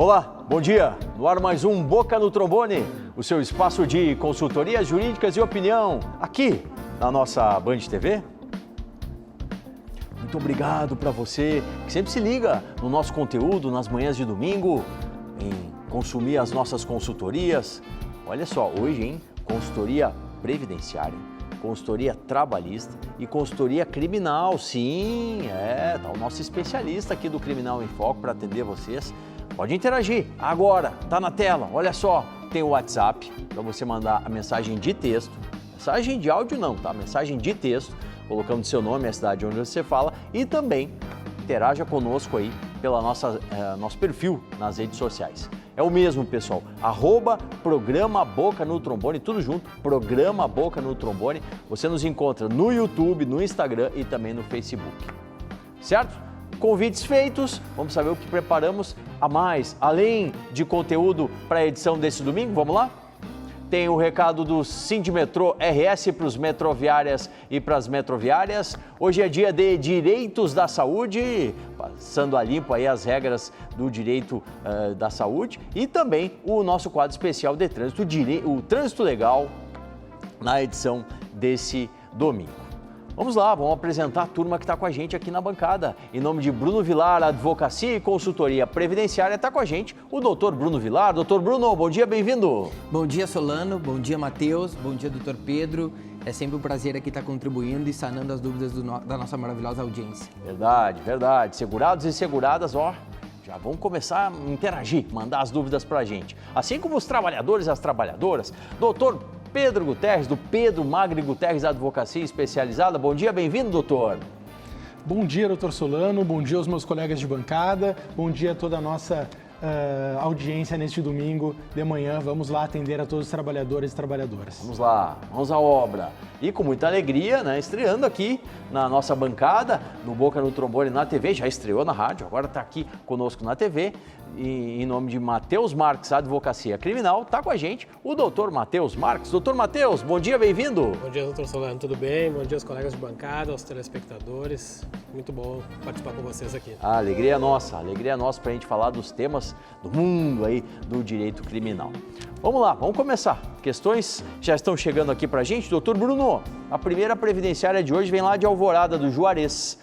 Olá, bom dia. No ar mais um Boca no Trombone, o seu espaço de consultorias jurídicas e opinião, aqui na nossa Band TV. Muito obrigado para você que sempre se liga no nosso conteúdo nas manhãs de domingo, em consumir as nossas consultorias. Olha só, hoje, hein? Consultoria previdenciária, consultoria trabalhista e consultoria criminal. Sim, tá o nosso especialista aqui do Criminal em Foco para atender vocês. Pode interagir agora, tá na tela, olha só, tem o WhatsApp para você mandar a mensagem de texto, mensagem de áudio não, tá? Mensagem de texto, colocando seu nome, a cidade onde você fala e também interaja conosco aí pela nosso perfil nas redes sociais. É o mesmo, pessoal, @programa Boca no Trombone, tudo junto, programa Boca no Trombone. Você nos encontra no YouTube, no Instagram e também no Facebook, certo? Convites feitos, vamos saber o que preparamos a mais, além de conteúdo para a edição desse domingo, vamos lá? Tem o recado do Sindimetrô RS para os metroviárias e para as metroviárias. Hoje é dia de Direitos da Saúde, passando a limpo aí as regras do direito da saúde e também o nosso quadro especial de trânsito, o Trânsito Legal, na edição desse domingo. Vamos lá, vamos apresentar a turma que está com a gente aqui na bancada. Em nome de Bruno Vilar, Advocacia e Consultoria Previdenciária, está com a gente o doutor Bruno Vilar. Doutor Bruno, bom dia, bem-vindo. Bom dia, Solano, bom dia, Matheus, bom dia, doutor Pedro. É sempre um prazer aqui estar contribuindo e sanando as dúvidas da nossa maravilhosa audiência. Verdade, verdade. Segurados e seguradas, já vão começar a interagir, mandar as dúvidas para a gente. Assim como os trabalhadores e as trabalhadoras. Doutor Pedro Guterres, do Pedro Magri Guterres Advocacia Especializada. Bom dia, bem-vindo, doutor. Bom dia, doutor Solano, bom dia aos meus colegas de bancada, bom dia a toda a nossa audiência neste domingo de manhã. Vamos lá atender a todos os trabalhadores e trabalhadoras. Vamos lá, vamos à obra. E com muita alegria, né, estreando aqui na nossa bancada, no Boca no Trombone na TV, já estreou na rádio, agora está aqui conosco na TV, e em nome de Matheus Marques, Advocacia Criminal, está com a gente o doutor Matheus Marques. Doutor Matheus, bom dia, bem-vindo. Bom dia, doutor Solano, tudo bem? Bom dia aos colegas de bancada, aos telespectadores. Muito bom participar com vocês aqui. A alegria é nossa para a gente falar dos temas do mundo aí do direito criminal. Vamos lá, vamos começar. Questões já estão chegando aqui para a gente. Doutor Bruno, a primeira previdenciária de hoje vem lá de Alvorada, do Juarez.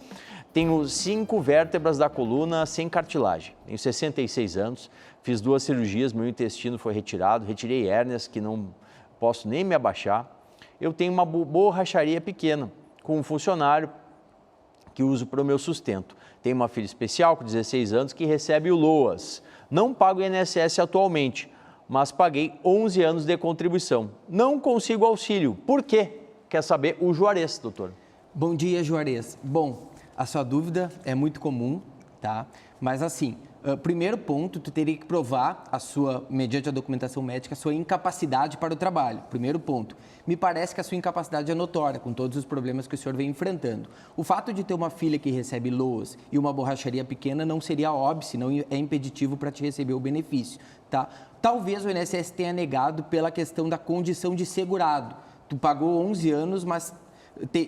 Tenho 5 vértebras da coluna sem cartilagem. Tenho 66 anos, fiz 2 cirurgias, meu intestino foi retirado, retirei hérnias que não posso nem me abaixar. Eu tenho uma borracharia pequena com um funcionário que uso para o meu sustento. Tenho uma filha especial com 16 anos que recebe o LOAS. Não pago INSS atualmente, mas paguei 11 anos de contribuição. Não consigo auxílio. Por quê? Quer saber o Juarez, doutor? Bom dia, Juarez. Bom, a sua dúvida é muito comum, tá? Mas assim, primeiro ponto, tu teria que provar mediante a documentação médica, a sua incapacidade para o trabalho. Primeiro ponto. Me parece que a sua incapacidade é notória, com todos os problemas que o senhor vem enfrentando. O fato de ter uma filha que recebe LOAS e uma borracharia pequena não seria óbice, não é impeditivo para te receber o benefício, tá? Talvez o INSS tenha negado pela questão da condição de segurado. Tu pagou 11 anos, mas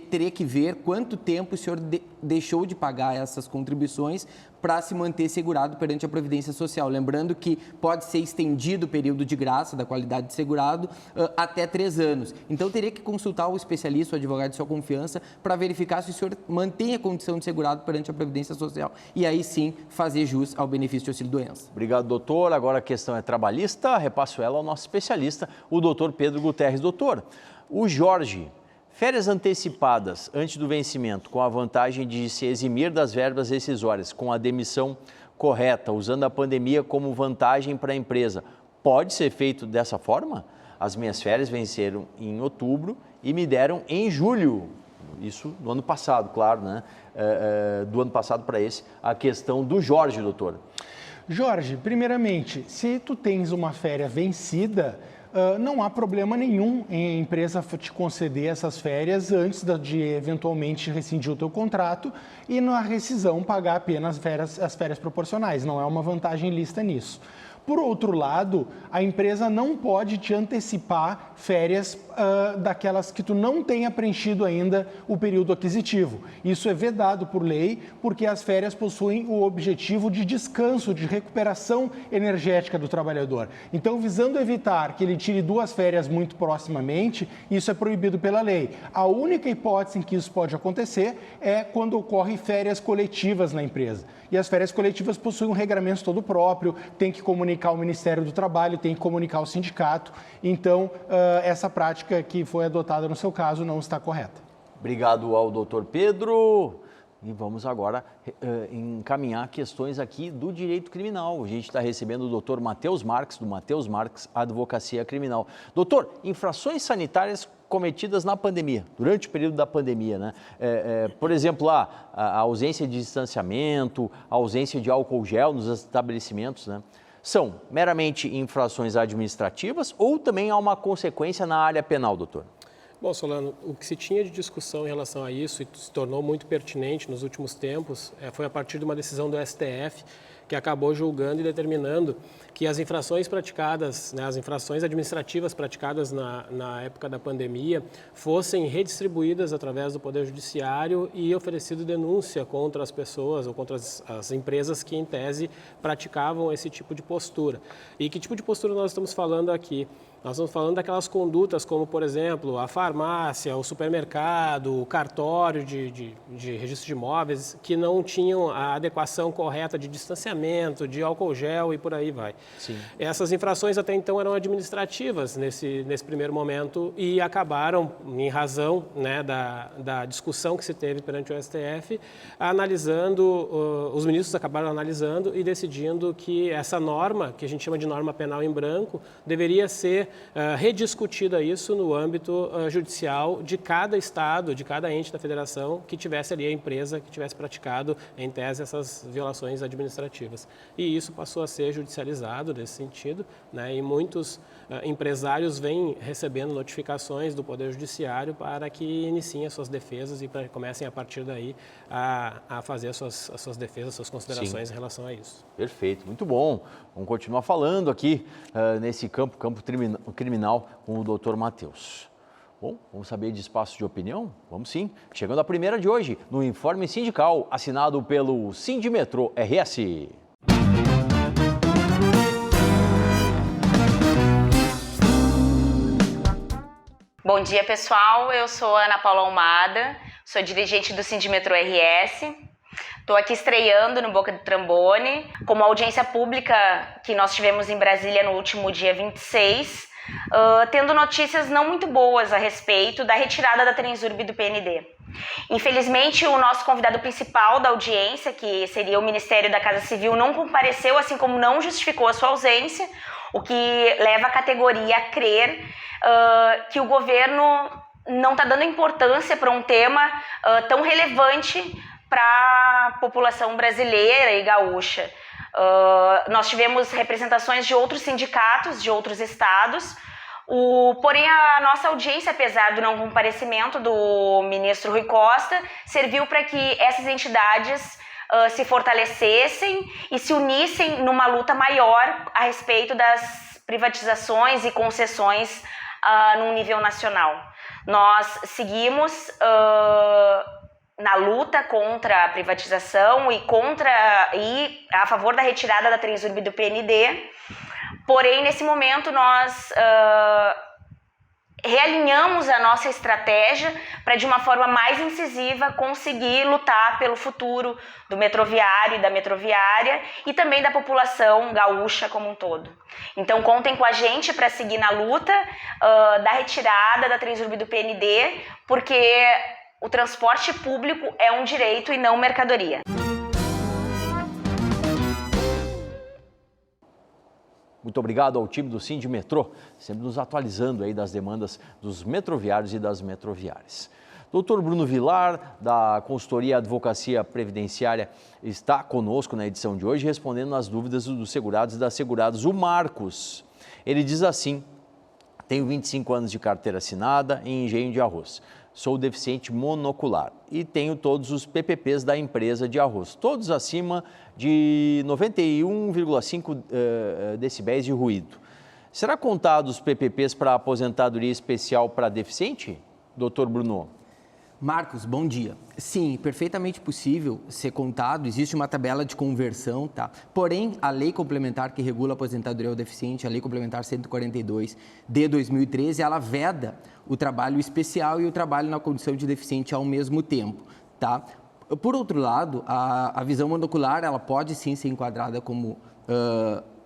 teria que ver quanto tempo o senhor deixou de pagar essas contribuições para se manter segurado perante a Previdência Social. Lembrando que pode ser estendido o período de graça da qualidade de segurado até 3 anos. Então, teria que consultar o especialista, o advogado de sua confiança, para verificar se o senhor mantém a condição de segurado perante a Previdência Social. E aí sim, fazer jus ao benefício de auxílio-doença. Obrigado, doutor. Agora a questão é trabalhista. Repasso ela ao nosso especialista, o doutor Pedro Guterres. Doutor, o Jorge... Férias antecipadas antes do vencimento, com a vantagem de se eximir das verbas rescisórias, com a demissão correta, usando a pandemia como vantagem para a empresa. Pode ser feito dessa forma? As minhas férias venceram em outubro e me deram em julho. Isso do ano passado, claro, né? Do ano passado para esse, a questão do Jorge, doutor. Jorge, primeiramente, se tu tens uma férias vencida, não há problema nenhum em a empresa te conceder essas férias antes de eventualmente rescindir o teu contrato e na rescisão pagar apenas as férias proporcionais. Não é uma vantagem lícita nisso. Por outro lado, a empresa não pode te antecipar férias daquelas que tu não tenha preenchido ainda o período aquisitivo. Isso é vedado por lei, porque as férias possuem o objetivo de descanso, de recuperação energética do trabalhador. Então, visando evitar que ele tire 2 férias muito proximamente, isso é proibido pela lei. A única hipótese em que isso pode acontecer é quando ocorrem férias coletivas na empresa. E as férias coletivas possuem um regramento todo próprio, tem que comunicar ao Ministério do Trabalho, tem que comunicar ao sindicato. Então, essa prática que foi adotada no seu caso não está correta. Obrigado ao doutor Pedro. E vamos agora encaminhar questões aqui do direito criminal. A gente está recebendo o doutor Matheus Marques, do Matheus Marques Advocacia Criminal. Doutor, infrações sanitárias cometidas na pandemia, durante o período da pandemia, né? Por exemplo, a ausência de distanciamento, a ausência de álcool gel nos estabelecimentos, né? São meramente infrações administrativas ou também há uma consequência na área penal, doutor? Bom, Solano, o que se tinha de discussão em relação a isso e se tornou muito pertinente nos últimos tempos foi a partir de uma decisão do STF que acabou julgando e determinando que as infrações praticadas, né, as infrações administrativas praticadas na época da pandemia fossem redistribuídas através do Poder Judiciário e oferecido denúncia contra as pessoas ou contra as empresas que, em tese, praticavam esse tipo de postura. E que tipo de postura nós estamos falando aqui? Nós estamos falando daquelas condutas como, por exemplo, a farmácia, o supermercado, o cartório de registro de imóveis, que não tinham a adequação correta de distanciamento, de álcool gel e por aí vai. Sim. Essas infrações até então eram administrativas nesse primeiro momento e acabaram, em razão, né, da discussão que se teve perante o STF, os ministros acabaram analisando e decidindo que essa norma, que a gente chama de norma penal em branco, deveria ser rediscutida isso no âmbito judicial de cada estado, de cada ente da federação que tivesse ali a empresa que tivesse praticado, em tese, essas violações administrativas. E isso passou a ser judicializado nesse sentido, né? E muitos empresários vêm recebendo notificações do Poder Judiciário para que iniciem as suas defesas e comecem a partir daí a fazer as suas defesas, as suas considerações. Sim. Em relação a isso. Perfeito, muito bom. Vamos continuar falando aqui nesse campo criminal com o doutor Matheus. Bom, vamos saber de espaço de opinião? Vamos sim. Chegando a primeira de hoje, no Informe Sindical, assinado pelo Sindimetrô RS. Bom dia, pessoal. Eu sou Ana Paula Almada, sou dirigente do Sindimetrô RS. Estou aqui estreando no Boca do Trambone, com uma audiência pública que nós tivemos em Brasília no último dia 26, tendo notícias não muito boas a respeito da retirada da Transurb do PND. Infelizmente, o nosso convidado principal da audiência, que seria o Ministério da Casa Civil, não compareceu, assim como não justificou a sua ausência, o que leva a categoria a crer que o governo não está dando importância para um tema tão relevante para a população brasileira e gaúcha. Nós tivemos representações de outros sindicatos, de outros estados, porém a nossa audiência, apesar do não comparecimento do ministro Rui Costa, serviu para que essas entidades se fortalecessem e se unissem numa luta maior a respeito das privatizações e concessões num nível nacional. Nós seguimos na luta contra a privatização e a favor da retirada da Transurb do PND, porém, nesse momento, nós realinhamos a nossa estratégia para, de uma forma mais incisiva, conseguir lutar pelo futuro do metroviário e da metroviária e também da população gaúcha como um todo. Então, contem com a gente para seguir na luta da retirada da Transurb do PND, porque o transporte público é um direito e não mercadoria. Muito obrigado ao time do Sindimetrô, sempre nos atualizando aí das demandas dos metroviários e das metroviárias. Doutor Bruno Vilar, da consultoria Advocacia Previdenciária, está conosco na edição de hoje, respondendo às dúvidas dos segurados e das seguradas. O Marcos, ele diz assim: Tenho 25 anos de carteira assinada em engenho de arroz. Sou deficiente monocular e tenho todos os PPPs da empresa de arroz, todos acima de 91,5 decibéis de ruído. Será contado os PPPs para aposentadoria especial para deficiente, Dr. Bruno? Marcos, bom dia. Sim, perfeitamente possível ser contado, existe uma tabela de conversão, tá? Porém, a lei complementar que regula a aposentadoria ao deficiente, a lei complementar 142 de 2013, ela veda o trabalho especial e o trabalho na condição de deficiente ao mesmo tempo, tá? Por outro lado, a visão monocular, ela pode sim ser enquadrada como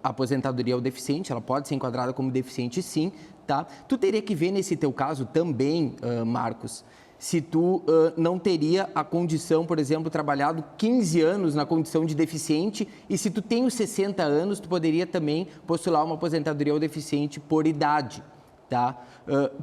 aposentadoria ao deficiente, ela pode ser enquadrada como deficiente sim, tá? Tu teria que ver nesse teu caso também, Marcos, se tu não teria a condição, por exemplo, trabalhado 15 anos na condição de deficiente e se tu tem os 60 anos, tu poderia também postular uma aposentadoria ao deficiente por idade, tá?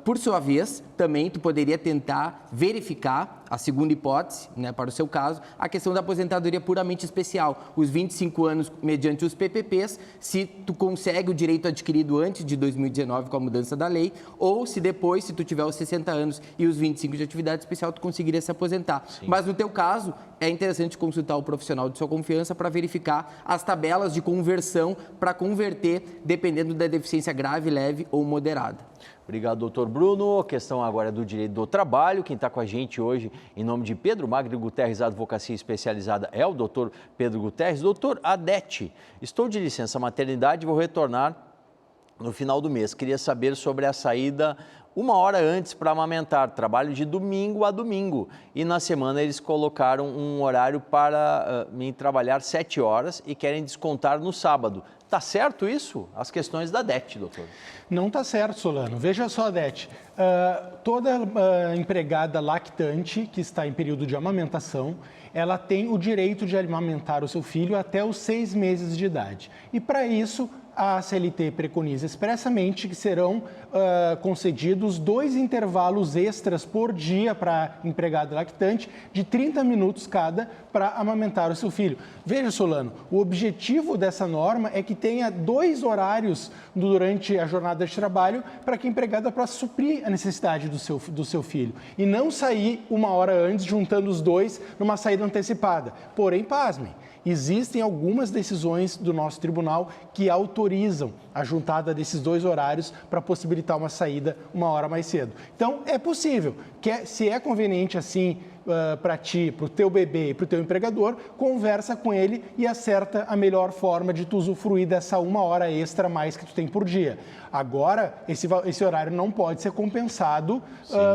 Por sua vez, também tu poderia tentar verificar, a segunda hipótese, né, para o seu caso, a questão da aposentadoria puramente especial, os 25 anos mediante os PPPs, se tu consegue o direito adquirido antes de 2019 com a mudança da lei, ou se depois, se tu tiver os 60 anos e os 25 de atividade especial, tu conseguiria se aposentar. Sim. Mas no teu caso, é interessante consultar o profissional de sua confiança para verificar as tabelas de conversão para converter, dependendo da deficiência grave, leve ou moderada. Obrigado, doutor Bruno. A questão agora é do direito do trabalho. Quem está com a gente hoje, em nome de Pedro Magno Guterres, Advocacia Especializada, é o doutor Pedro Guterres. Doutor Adete, estou de licença maternidade e vou retornar no final do mês. Queria saber sobre a saída 1 hora antes para amamentar. Trabalho de domingo a domingo. E na semana eles colocaram um horário para mim trabalhar 7 horas e querem descontar no sábado. Está certo isso? As questões da DET, doutor. Não está certo, Solano. Veja só, DET. Toda empregada lactante que está em período de amamentação, ela tem o direito de amamentar o seu filho até os 6 meses de idade. E para isso, a CLT preconiza expressamente que serão concedidos 2 intervalos extras por dia para a empregada lactante, de 30 minutos cada, para amamentar o seu filho. Veja, Solano, o objetivo dessa norma é que tenha 2 horários durante a jornada de trabalho para que a empregada possa suprir a necessidade do seu filho e não sair 1 hora antes, juntando os 2 numa saída antecipada. Porém, pasmem, existem algumas decisões do nosso tribunal que autorizam a juntada desses 2 horários para possibilitar uma saída 1 hora mais cedo. Então, é possível. Se é conveniente assim para ti, para o teu bebê e para o teu empregador, conversa com ele e acerta a melhor forma de tu usufruir dessa 1 hora extra a mais que tu tem por dia. Agora, esse horário não pode ser compensado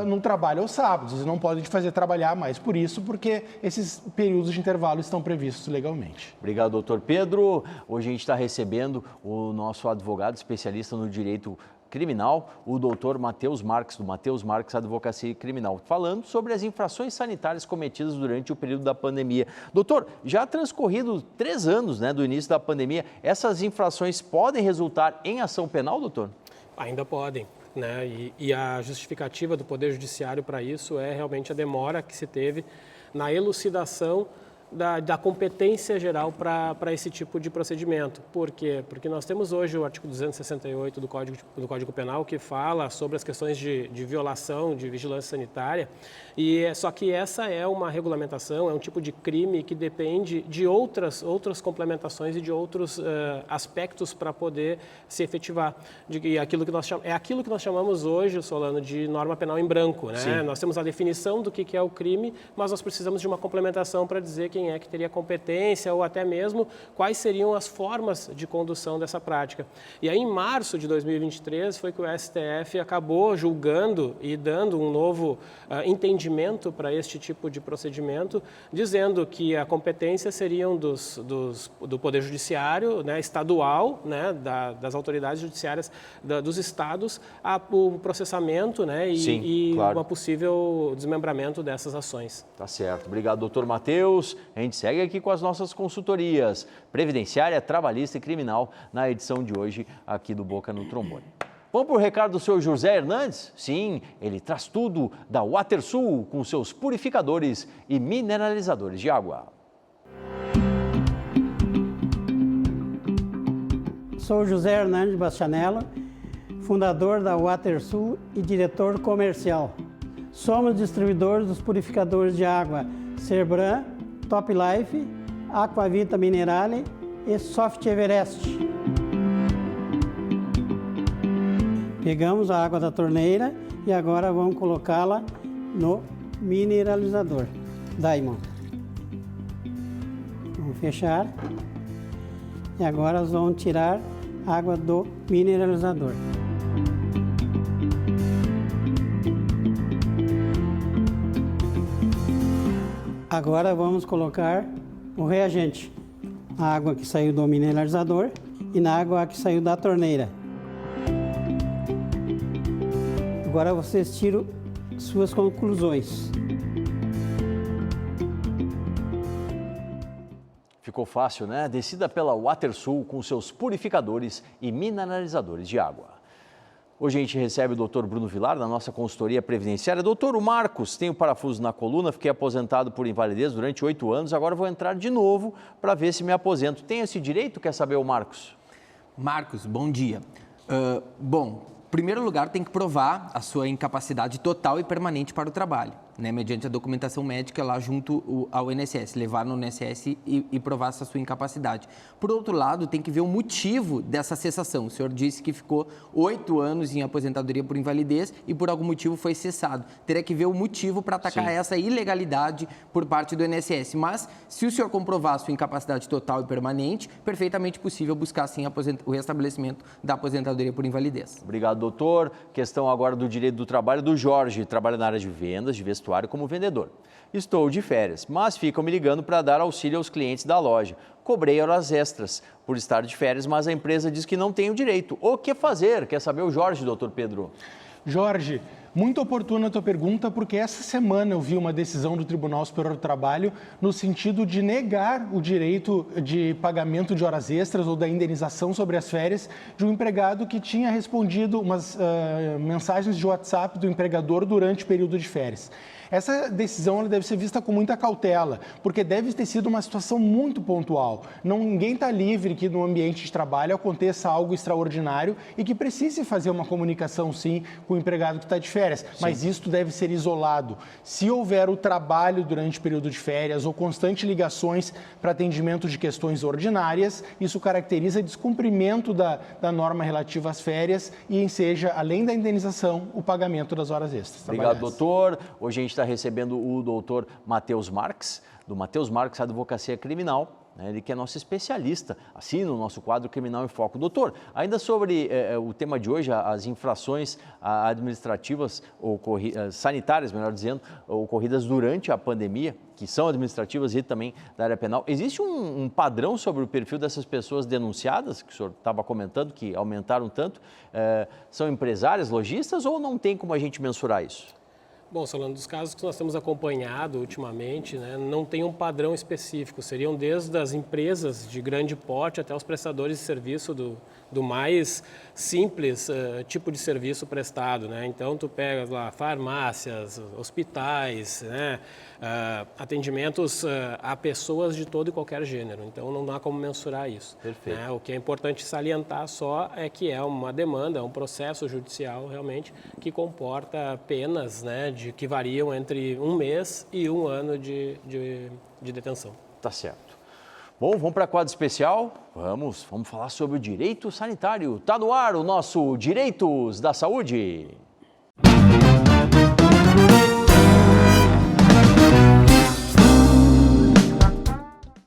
no trabalho aos sábados. Você não pode te fazer trabalhar mais por isso, porque esses períodos de intervalo estão previstos legalmente. Obrigado, doutor Pedro. Hoje a gente está recebendo o nosso advogado especialista no direito criminal, o doutor Matheus Marques, do Matheus Marques Advocacia Criminal, falando sobre as infrações sanitárias cometidas durante o período da pandemia. Doutor, já transcorrido 3 anos, né, do início da pandemia, essas infrações podem resultar em ação penal, doutor? Ainda podem, né? E a justificativa do Poder Judiciário para isso é realmente a demora que se teve na elucidação da competência geral para esse tipo de procedimento. Por quê? Porque nós temos hoje o artigo 268 do Código Penal que fala sobre as questões de violação, de vigilância sanitária, só que essa é uma regulamentação, é um tipo de crime que depende de outras complementações e de outros aspectos para poder se efetivar. Aquilo que nós chamamos hoje, Solano, de norma penal em branco, né? Sim. Nós temos a definição do que é o crime, mas nós precisamos de uma complementação para dizer quem é que teria competência ou até mesmo quais seriam as formas de condução dessa prática. E aí, em março de 2023, foi que o STF acabou julgando e dando um novo entendimento para este tipo de procedimento, dizendo que a competência seriam do Poder Judiciário, né, estadual, né, das autoridades judiciárias dos estados, o processamento, né, e claro, um possível desmembramento dessas ações. Tá certo. Obrigado, doutor Matheus. A gente segue aqui com as nossas consultorias previdenciária, trabalhista e criminal na edição de hoje aqui do Boca no Trombone. Vamos para o recado do seu José Hernandes? Sim, ele traz tudo da WaterSul com seus purificadores e mineralizadores de água. Sou José Hernandes Bastianella, fundador da WaterSul e diretor comercial. Somos distribuidores dos purificadores de água Cerbran, Top Life, Aquavita Minerale e Soft Everest. Pegamos a água da torneira e agora vamos colocá-la no mineralizador Diamond. Vamos fechar e agora nós vamos tirar a água do mineralizador. Agora vamos colocar o reagente, a água que saiu do mineralizador e na água que saiu da torneira. Agora vocês tiram suas conclusões. Ficou fácil, né? Decida pela WaterSul com seus purificadores e mineralizadores de água. Hoje a gente recebe o Dr. Bruno Vilar, da nossa consultoria previdenciária. Doutor, o Marcos tem o parafuso na coluna, fiquei aposentado por invalidez durante 8 anos, agora vou entrar de novo para ver se me aposento. Tem esse direito? Quer saber o Marcos? Marcos, bom dia. Em primeiro lugar, tem que provar a sua incapacidade total e permanente para o trabalho, né, mediante a documentação médica lá junto ao INSS, levar no INSS e provar essa sua incapacidade. Por outro lado, tem que ver o motivo dessa cessação. O senhor disse que ficou 8 anos em aposentadoria por invalidez e por algum motivo foi cessado. Teria que ver o motivo para atacar essa ilegalidade por parte do INSS. Mas, se o senhor comprovar a sua incapacidade total e permanente, perfeitamente possível buscar, sim, o restabelecimento da aposentadoria por invalidez. Obrigado, doutor. Questão agora do direito do trabalho do Jorge. Trabalha na área de vendas, de vestuário como vendedor. Estou de férias, mas ficam me ligando para dar auxílio aos clientes da loja. Cobrei horas extras por estar de férias, mas a empresa diz que não tenho direito. O que fazer? Quer saber o Jorge, doutor Pedro? Jorge, muito oportuna a tua pergunta, porque essa semana eu vi uma decisão do Tribunal Superior do Trabalho no sentido de negar o direito de pagamento de horas extras ou da indenização sobre as férias de um empregado que tinha respondido umas mensagens de WhatsApp do empregador durante o período de férias. Essa decisão ela deve ser vista com muita cautela, porque deve ter sido uma situação muito pontual. Ninguém está livre que no ambiente de trabalho aconteça algo extraordinário e que precise fazer uma comunicação, sim, com o empregado que está de férias. Mas isso deve ser isolado. Se houver o trabalho durante o período de férias ou constantes ligações para atendimento de questões ordinárias, isso caracteriza descumprimento da norma relativa às férias e enseja, além da indenização, o pagamento das horas extras. Obrigado, doutor. Hoje a gente está recebendo o doutor Matheus Marques, do Matheus Marques Advocacia Criminal. Ele que é nosso especialista, assim, no nosso quadro Criminal em Foco. Doutor, ainda sobre o tema de hoje, as infrações administrativas, sanitárias, melhor dizendo, ocorridas durante a pandemia, que são administrativas e também da área penal. Existe um padrão sobre o perfil dessas pessoas denunciadas, que o senhor estava comentando, que aumentaram tanto? São empresárias, lojistas ou não tem como a gente mensurar isso? Bom, Solano, dos casos que nós temos acompanhado ultimamente, né, não tem um padrão específico. Seriam desde as empresas de grande porte até os prestadores de serviço do mais simples tipo de serviço prestado, né? Então, tu pegas lá farmácias, hospitais, né, atendimentos a pessoas de todo e qualquer gênero. Então, não dá como mensurar isso. Perfeito. Né? O que é importante salientar só é que é uma demanda, um processo judicial realmente que comporta penas, né, que variam entre 1 mês e 1 ano de detenção. Tá certo. Bom, vamos para quadro especial? Vamos falar sobre o direito sanitário. Tá no ar o nosso Direitos da Saúde.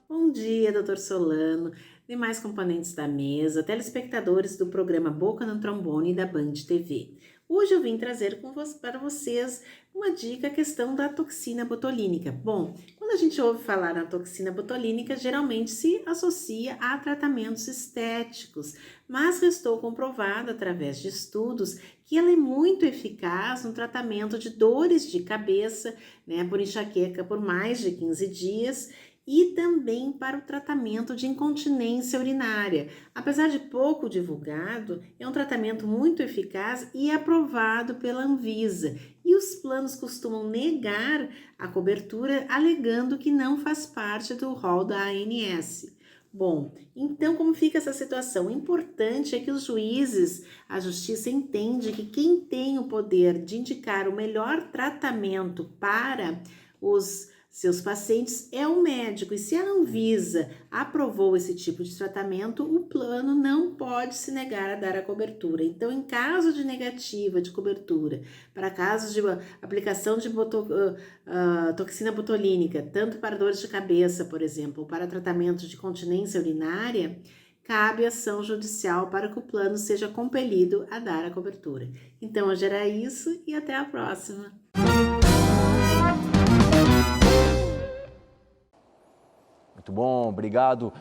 Bom dia, doutor Solano, demais componentes da mesa, telespectadores do programa Boca no Trombone da Band TV. Hoje eu vim trazer para vocês uma dica, a questão da toxina botulínica. Bom, quando a gente ouve falar na toxina botulínica, geralmente se associa a tratamentos estéticos, mas restou comprovado através de estudos que ela é muito eficaz no tratamento de dores de cabeça, né, por enxaqueca por mais de 15 dias, e também para o tratamento de incontinência urinária. Apesar de pouco divulgado, é um tratamento muito eficaz e aprovado pela Anvisa. E os planos costumam negar a cobertura, alegando que não faz parte do rol da ANS. Bom, então como fica essa situação? O importante é que os juízes, a justiça entende que quem tem o poder de indicar o melhor tratamento para os seus pacientes é o médico, e se a Anvisa aprovou esse tipo de tratamento, o plano não pode se negar a dar a cobertura. Então, em caso de negativa de cobertura, para casos de aplicação de toxina botulínica, tanto para dores de cabeça, por exemplo, ou para tratamento de continência urinária, cabe ação judicial para que o plano seja compelido a dar a cobertura. Então, hoje era isso e até a próxima. Muito bom, obrigado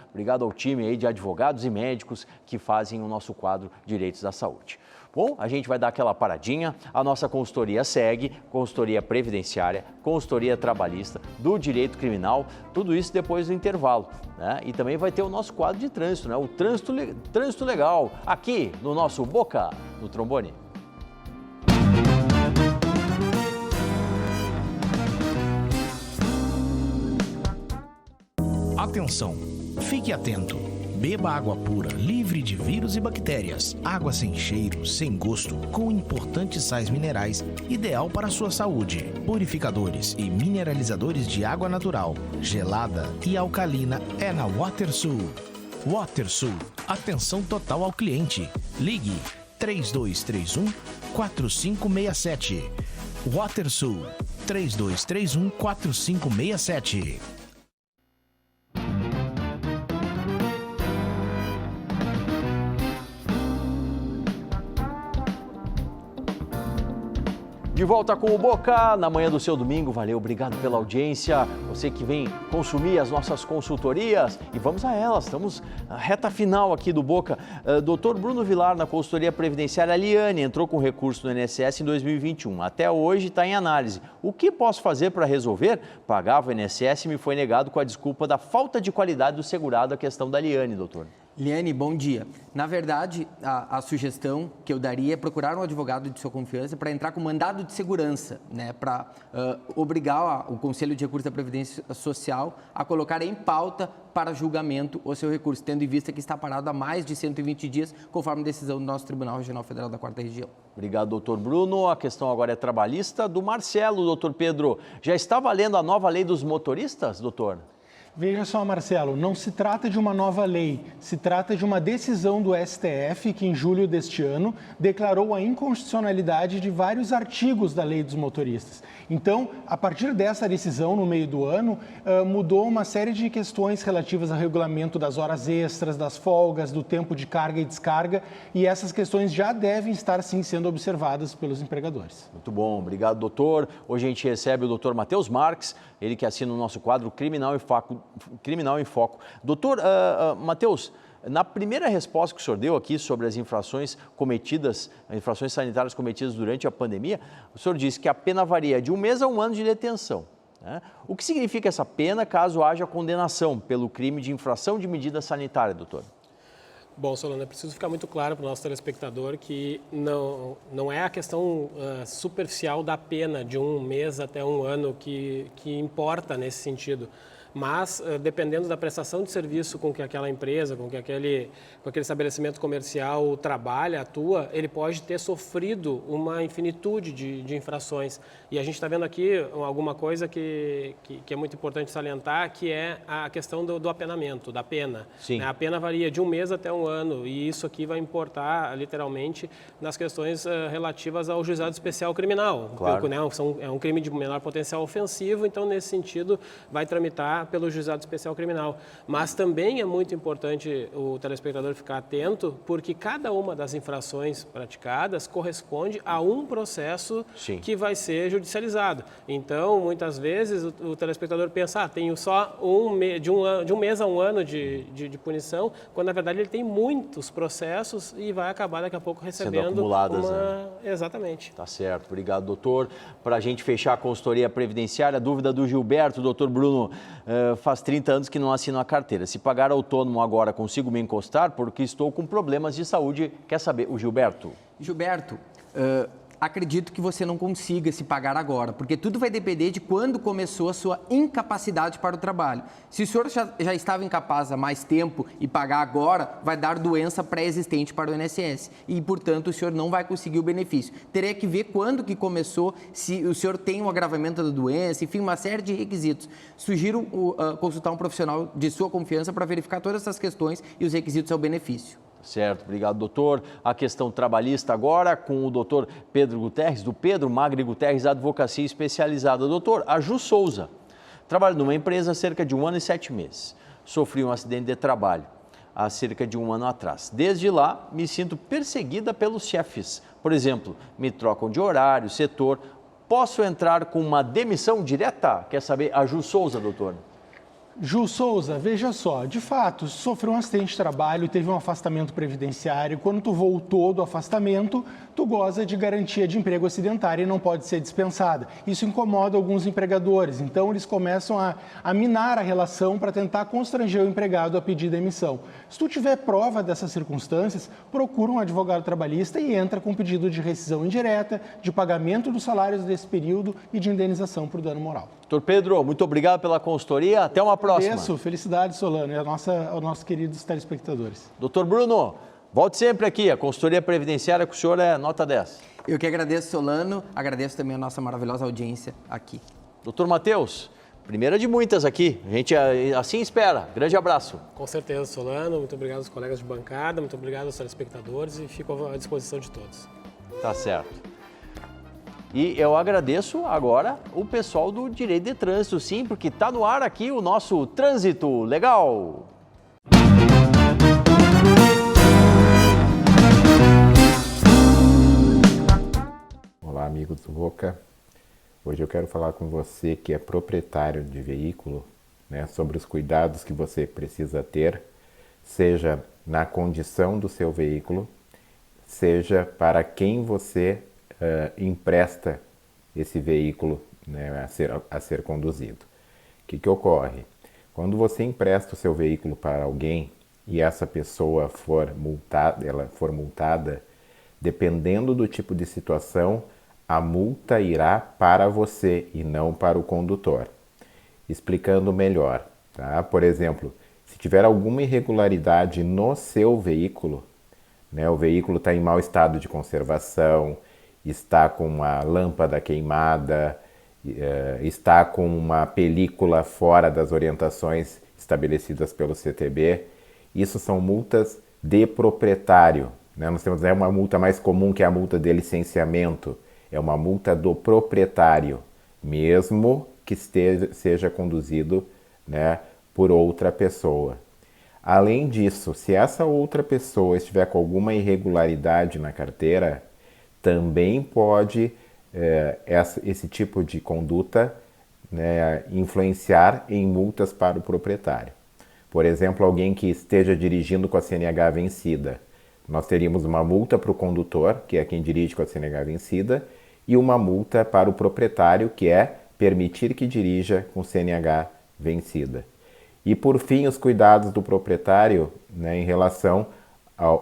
ao time aí de advogados e médicos que fazem o nosso quadro Direitos da Saúde. Bom, a gente vai dar aquela paradinha, a nossa consultoria segue, consultoria previdenciária, consultoria trabalhista, do direito criminal, tudo isso depois do intervalo, né? E também vai ter o nosso quadro de trânsito, né? O trânsito legal, aqui no nosso Boca no Trombone. Atenção, fique atento. Beba água pura, livre de vírus e bactérias. Água sem cheiro, sem gosto, com importantes sais minerais, ideal para a sua saúde. Purificadores e mineralizadores de água natural, gelada e alcalina é na WaterSul. WaterSul, atenção total ao cliente. Ligue 3231-4567. WaterSul, 3231-4567. De volta com o Boca, na manhã do seu domingo. Valeu, obrigado pela audiência. Você que vem consumir as nossas consultorias. E vamos a elas, estamos na reta final aqui do Boca. Dr. Bruno Vilar, na consultoria previdenciária, a Liane entrou com recurso no INSS em 2021. Até hoje está em análise. O que posso fazer para resolver? Pagava o INSS e me foi negado com a desculpa da falta de qualidade do segurado, a questão da Liane, doutor. Liane, bom dia. Na verdade, a sugestão que eu daria é procurar um advogado de sua confiança para entrar com mandado de segurança, né, para obrigar o Conselho de Recursos da Previdência Social a colocar em pauta para julgamento o seu recurso, tendo em vista que está parado há mais de 120 dias, conforme decisão do nosso Tribunal Regional Federal da 4ª Região. Obrigado, doutor Bruno. A questão agora é trabalhista do Marcelo, doutor Pedro. Já está valendo a nova lei dos motoristas, doutor? Veja só, Marcelo, não se trata de uma nova lei, se trata de uma decisão do STF que, em julho deste ano, declarou a inconstitucionalidade de vários artigos da Lei dos Motoristas. Então, a partir dessa decisão, no meio do ano, mudou uma série de questões relativas ao regulamento das horas extras, das folgas, do tempo de carga e descarga, e essas questões já devem estar, sim, sendo observadas pelos empregadores. Muito bom, obrigado, doutor. Hoje a gente recebe o doutor Matheus Marques, ele que assina o nosso quadro Criminal em Foco. Doutor Matheus, na primeira resposta que o senhor deu aqui sobre as infrações sanitárias cometidas durante a pandemia, o senhor disse que a pena varia de 1 mês a 1 ano de detenção, né? O que significa essa pena caso haja condenação pelo crime de infração de medida sanitária, doutor? Bom, Solano, é preciso ficar muito claro para o nosso telespectador que não é a questão superficial da pena de 1 mês até 1 ano que importa nesse sentido. Mas, dependendo da prestação de serviço com que aquela empresa, com que aquele estabelecimento comercial trabalha, atua, ele pode ter sofrido uma infinitude de infrações. E a gente está vendo aqui alguma coisa que é muito importante salientar, que é a questão do apenamento, da pena. Sim. A pena varia de 1 mês até 1 ano, e isso aqui vai importar, literalmente, nas questões relativas ao juizado especial criminal. Claro. É um crime de menor potencial ofensivo, então, nesse sentido, vai tramitar pelo juizado especial criminal. Mas também é muito importante o telespectador ficar atento, porque cada uma das infrações praticadas corresponde a um processo Sim. que vai ser judicializado. Então, muitas vezes, o telespectador pensa, tenho só de um mês a 1 ano de punição, quando na verdade ele tem muitos processos e vai acabar daqui a pouco recebendo sendo acumuladas, né? Exatamente. Tá certo, obrigado, doutor. Para a gente fechar a consultoria previdenciária, a dúvida do Gilberto, doutor Bruno, faz 30 anos que não assino a carteira. Se pagar autônomo agora, consigo me encostar porque estou com problemas de saúde? Quer saber, o Gilberto? Gilberto, acredito que você não consiga se pagar agora, porque tudo vai depender de quando começou a sua incapacidade para o trabalho. Se o senhor já estava incapaz há mais tempo e pagar agora, vai dar doença pré-existente para o INSS e, portanto, o senhor não vai conseguir o benefício. Teria que ver quando que começou, se o senhor tem um agravamento da doença, enfim, uma série de requisitos. Sugiro consultar um profissional de sua confiança para verificar todas essas questões e os requisitos ao benefício. Certo, obrigado, doutor. A questão trabalhista agora com o doutor Pedro Guterres, do Pedro Magri Guterres Advocacia Especializada. Doutor, a Ju Souza trabalha numa empresa há cerca de 1 ano e 7 meses. Sofri um acidente de trabalho há cerca de 1 ano atrás. Desde lá, me sinto perseguida pelos chefes. Por exemplo, me trocam de horário, setor. Posso entrar com uma demissão direta? Quer saber a Ju Souza, doutor? Ju Souza, veja só, de fato, sofreu um acidente de trabalho, teve um afastamento previdenciário. Quando tu voltou do afastamento, tu goza de garantia de emprego acidentária e não pode ser dispensada. Isso incomoda alguns empregadores, então eles começam a minar a relação para tentar constranger o empregado a pedir demissão. Se tu tiver prova dessas circunstâncias, procura um advogado trabalhista e entra com pedido de rescisão indireta, de pagamento dos salários desse período e de indenização por dano moral. Doutor Pedro, muito obrigado pela consultoria. Até uma próxima. Isso, felicidades, Solano, e aos nossos queridos telespectadores. Doutor Bruno, volte sempre aqui. A consultoria previdenciária com o senhor é nota 10. Eu que agradeço, Solano, agradeço também a nossa maravilhosa audiência aqui. Doutor Matheus, primeira de muitas aqui. A gente assim espera. Grande abraço. Com certeza, Solano. Muito obrigado aos colegas de bancada, muito obrigado aos telespectadores e fico à disposição de todos. Tá certo. E eu agradeço agora o pessoal do Direito de Trânsito, sim, porque está no ar aqui o nosso Trânsito Legal. Olá, amigos do Boca. Hoje eu quero falar com você que é proprietário de veículo, sobre os cuidados que você precisa ter, seja na condição do seu veículo, seja para quem você empresta esse veículo a ser conduzido. O que ocorre? Quando você empresta o seu veículo para alguém e essa pessoa for multada, dependendo do tipo de situação, a multa irá para você e não para o condutor. Explicando melhor, tá? Por exemplo, se tiver alguma irregularidade no seu veículo, o veículo está em mau estado de conservação, está com uma lâmpada queimada, está com uma película fora das orientações estabelecidas pelo CTB. Isso são multas de proprietário. Nós temos uma multa mais comum, que é a multa de licenciamento. É uma multa do proprietário, mesmo que seja conduzido por outra pessoa. Além disso, se essa outra pessoa estiver com alguma irregularidade na carteira, também pode esse tipo de conduta influenciar em multas para o proprietário. Por exemplo, alguém que esteja dirigindo com a CNH vencida. Nós teríamos uma multa para o condutor, que é quem dirige com a CNH vencida, e uma multa para o proprietário, que é permitir que dirija com CNH vencida. E, por fim, os cuidados do proprietário em relação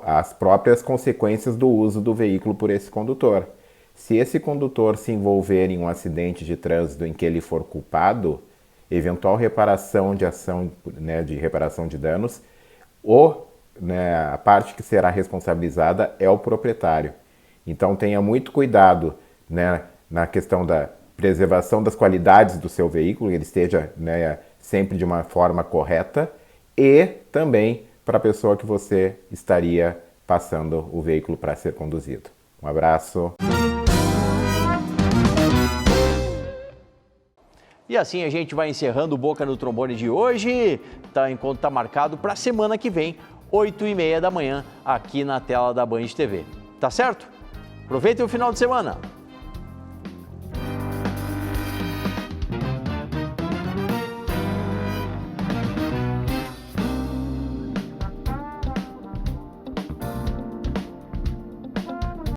às próprias consequências do uso do veículo por esse condutor. Se esse condutor se envolver em um acidente de trânsito em que ele for culpado, eventual reparação de ação de reparação de danos, a parte que será responsabilizada é o proprietário. Então tenha muito cuidado na questão da preservação das qualidades do seu veículo, que ele esteja sempre de uma forma correta, e também para a pessoa que você estaria passando o veículo para ser conduzido. Um abraço. E assim a gente vai encerrando o Boca no Trombone de hoje. Enquanto está marcado para a semana que vem, 8h30 da manhã, aqui na tela da Band TV. Tá certo? Aproveitem o final de semana.